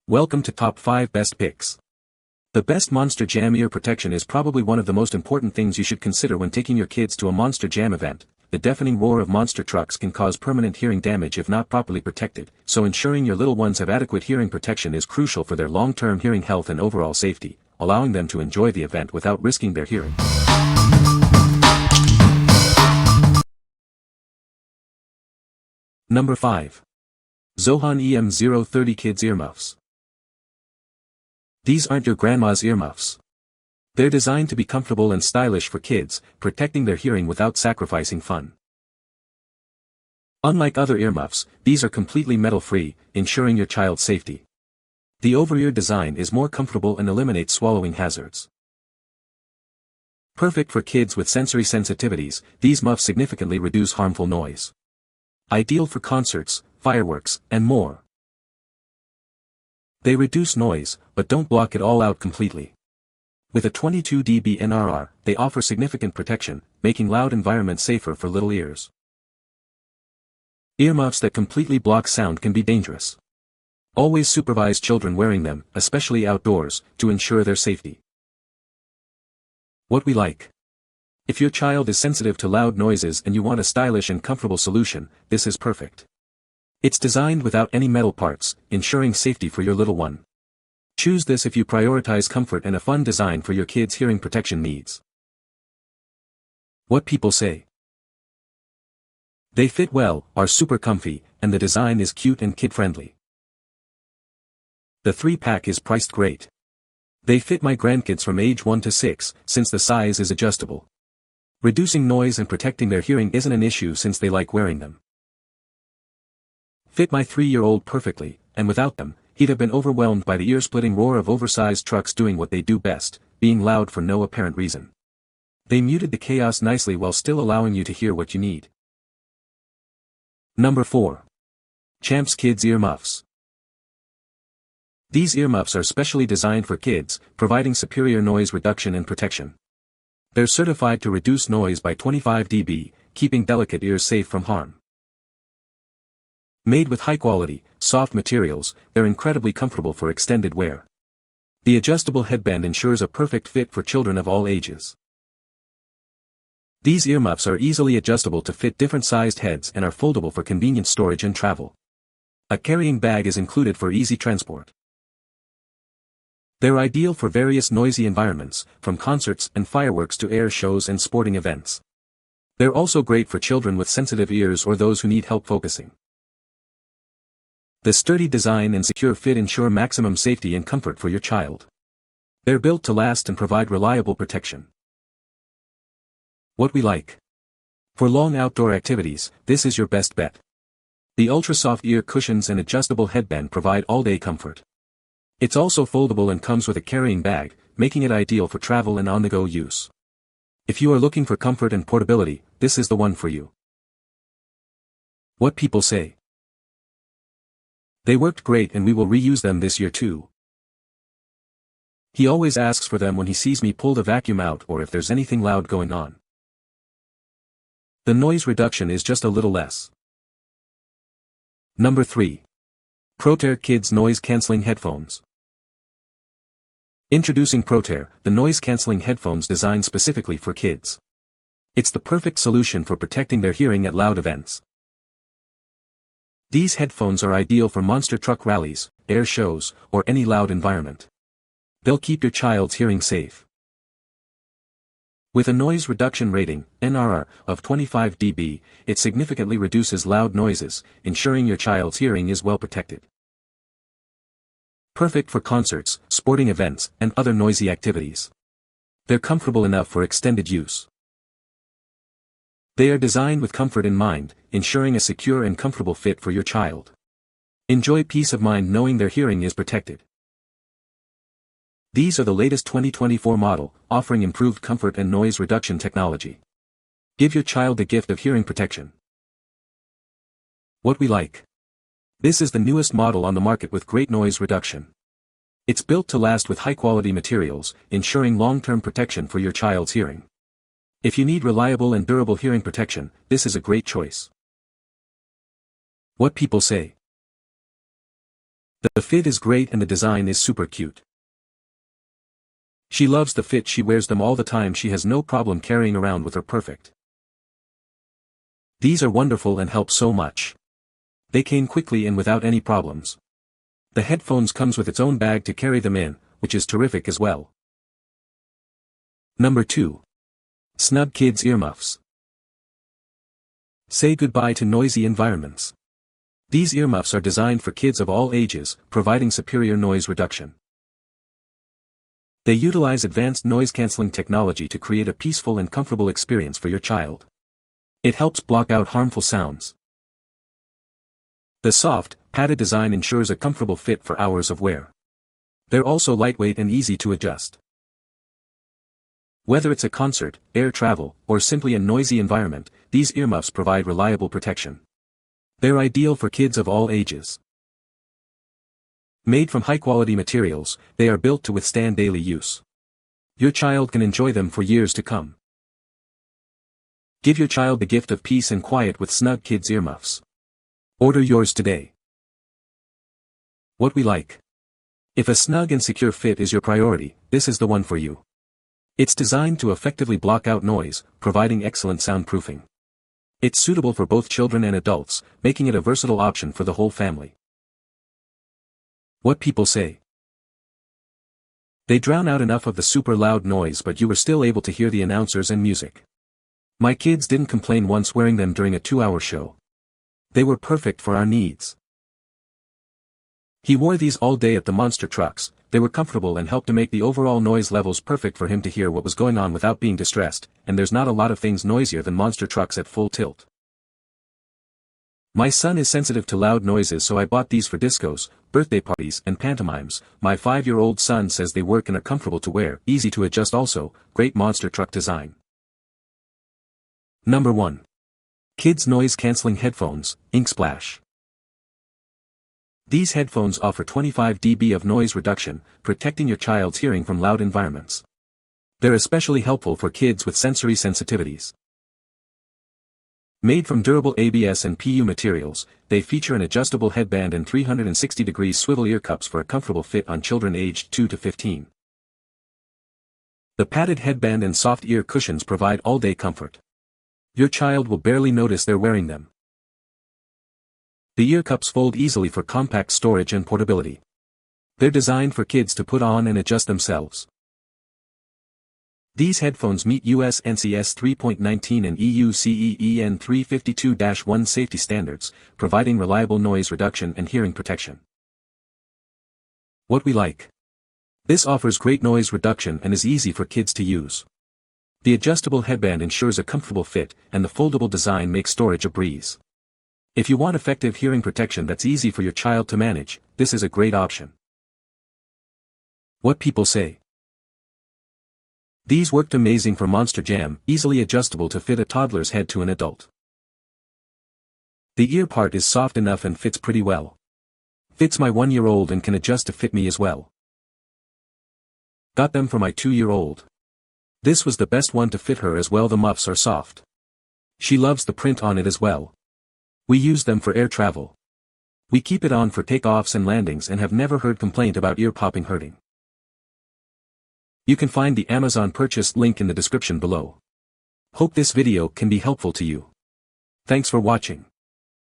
Welcome to Top 5 Best Picks. The best Monster Jam ear protection is probably one of the most important things you should consider when taking your kids to a Monster Jam event. The deafening roar of monster trucks can cause permanent hearing damage if not properly protected, so ensuring your little ones have adequate hearing protection is crucial for their long-term hearing health and overall safety, allowing them to enjoy the event without risking their hearing. Number 5. ZOHAN EM030 Kids Earmuffs. These aren't your grandma's earmuffs. They're designed to be comfortable and stylish for kids, protecting their hearing without sacrificing fun. Unlike other earmuffs, these are completely metal-free, ensuring your child's safety. The over-ear design is more comfortable and eliminates swallowing hazards. Perfect for kids with sensory sensitivities, these muffs significantly reduce harmful noise. Ideal for concerts, fireworks, and more. They reduce noise, but don't block it all out completely. With a 22 dB NRR, they offer significant protection, making loud environments safer for little ears. Earmuffs that completely block sound can be dangerous. Always supervise children wearing them, especially outdoors, to ensure their safety. What we like. If your child is sensitive to loud noises and you want a stylish and comfortable solution, this is perfect. It's designed without any metal parts, ensuring safety for your little one. Choose this if you prioritize comfort and a fun design for your kids' hearing protection needs. What people say. They fit well, are super comfy, and the design is cute and kid-friendly. The 3-pack is priced great. They fit my grandkids from age 1 to 6, since the size is adjustable. Reducing noise and protecting their hearing isn't an issue since they like wearing them. Fit my 3-year-old perfectly, and without them, he'd have been overwhelmed by the ear-splitting roar of oversized trucks doing what they do best, being loud for no apparent reason. They muted the chaos nicely while still allowing you to hear what you need. Number 4. Champs Kids Earmuffs. These earmuffs are specially designed for kids, providing superior noise reduction and protection. They're certified to reduce noise by 25 dB, keeping delicate ears safe from harm. Made with high-quality, soft materials, they're incredibly comfortable for extended wear. The adjustable headband ensures a perfect fit for children of all ages. These earmuffs are easily adjustable to fit different sized heads and are foldable for convenient storage and travel. A carrying bag is included for easy transport. They're ideal for various noisy environments, from concerts and fireworks to air shows and sporting events. They're also great for children with sensitive ears or those who need help focusing. The sturdy design and secure fit ensure maximum safety and comfort for your child. They're built to last and provide reliable protection. What we like. For long outdoor activities, this is your best bet. The ultra-soft ear cushions and adjustable headband provide all-day comfort. It's also foldable and comes with a carrying bag, making it ideal for travel and on-the-go use. If you are looking for comfort and portability, this is the one for you. What people say. They worked great and we will reuse them this year too. He always asks for them when he sees me pull the vacuum out or if there's anything loud going on. The noise reduction is just a little less. Number 3. PROTEAR Kids Noise Cancelling Headphones. Introducing PROTEAR, the noise-canceling headphones designed specifically for kids. It's the perfect solution for protecting their hearing at loud events. These headphones are ideal for monster truck rallies, air shows, or any loud environment. They'll keep your child's hearing safe. With a noise reduction rating, NRR, of 25 dB, it significantly reduces loud noises, ensuring your child's hearing is well protected. Perfect for concerts, sporting events, and other noisy activities. They're comfortable enough for extended use. They are designed with comfort in mind, ensuring a secure and comfortable fit for your child. Enjoy peace of mind knowing their hearing is protected. These are the latest 2024 model, offering improved comfort and noise reduction technology. Give your child the gift of hearing protection. What we like. This is the newest model on the market with great noise reduction. It's built to last with high-quality materials, ensuring long-term protection for your child's hearing. If you need reliable and durable hearing protection, this is a great choice. What people say. The fit is great and the design is super cute. She loves the fit, she wears them all the time, she has no problem carrying around with her perfect. These are wonderful and help so much. They came quickly and without any problems. The headphones comes with its own bag to carry them in, which is terrific as well. Number 2. Snug Kids Earmuffs. Say goodbye to noisy environments. These earmuffs are designed for kids of all ages, providing superior noise reduction. They utilize advanced noise-canceling technology to create a peaceful and comfortable experience for your child. It helps block out harmful sounds. The soft, padded design ensures a comfortable fit for hours of wear. They're also lightweight and easy to adjust. Whether it's a concert, air travel, or simply a noisy environment, these earmuffs provide reliable protection. They're ideal for kids of all ages. Made from high-quality materials, they are built to withstand daily use. Your child can enjoy them for years to come. Give your child the gift of peace and quiet with Snug Kids Earmuffs. Order yours today. What we like. If a snug and secure fit is your priority, this is the one for you. It's designed to effectively block out noise, providing excellent soundproofing. It's suitable for both children and adults, making it a versatile option for the whole family. What people say. They drown out enough of the super loud noise, but you were still able to hear the announcers and music. My kids didn't complain once wearing them during a 2-hour show. They were perfect for our needs. He wore these all day at the monster trucks. They were comfortable and helped to make the overall noise levels perfect for him to hear what was going on without being distressed, and there's not a lot of things noisier than monster trucks at full tilt. My son is sensitive to loud noises, so I bought these for discos, birthday parties, and pantomimes. My 5-year-old son says they work and are comfortable to wear, easy to adjust also, great monster truck design. Number 1. Kids Noise Cancelling Headphones, Ink Splash. These headphones offer 25 dB of noise reduction, protecting your child's hearing from loud environments. They're especially helpful for kids with sensory sensitivities. Made from durable ABS and PU materials, they feature an adjustable headband and 360-degree swivel ear cups for a comfortable fit on children aged 2 to 15. The padded headband and soft ear cushions provide all-day comfort. Your child will barely notice they're wearing them. The ear cups fold easily for compact storage and portability. They're designed for kids to put on and adjust themselves. These headphones meet US NCS 3.19 and EU CEEN 352-1 safety standards, providing reliable noise reduction and hearing protection. What we like. This offers great noise reduction and is easy for kids to use. The adjustable headband ensures a comfortable fit, and the foldable design makes storage a breeze. If you want effective hearing protection that's easy for your child to manage, this is a great option. What people say. These worked amazing for Monster Jam, easily adjustable to fit a toddler's head to an adult. The ear part is soft enough and fits pretty well. Fits my 1-year-old and can adjust to fit me as well. Got them for my 2-year-old. This was the best one to fit her as well. The muffs are soft. She loves the print on it as well. We use them for air travel. We keep it on for takeoffs and landings and have never heard complaint about ear popping hurting. You can find the Amazon purchase link in the description below. Hope this video can be helpful to you. Thanks for watching.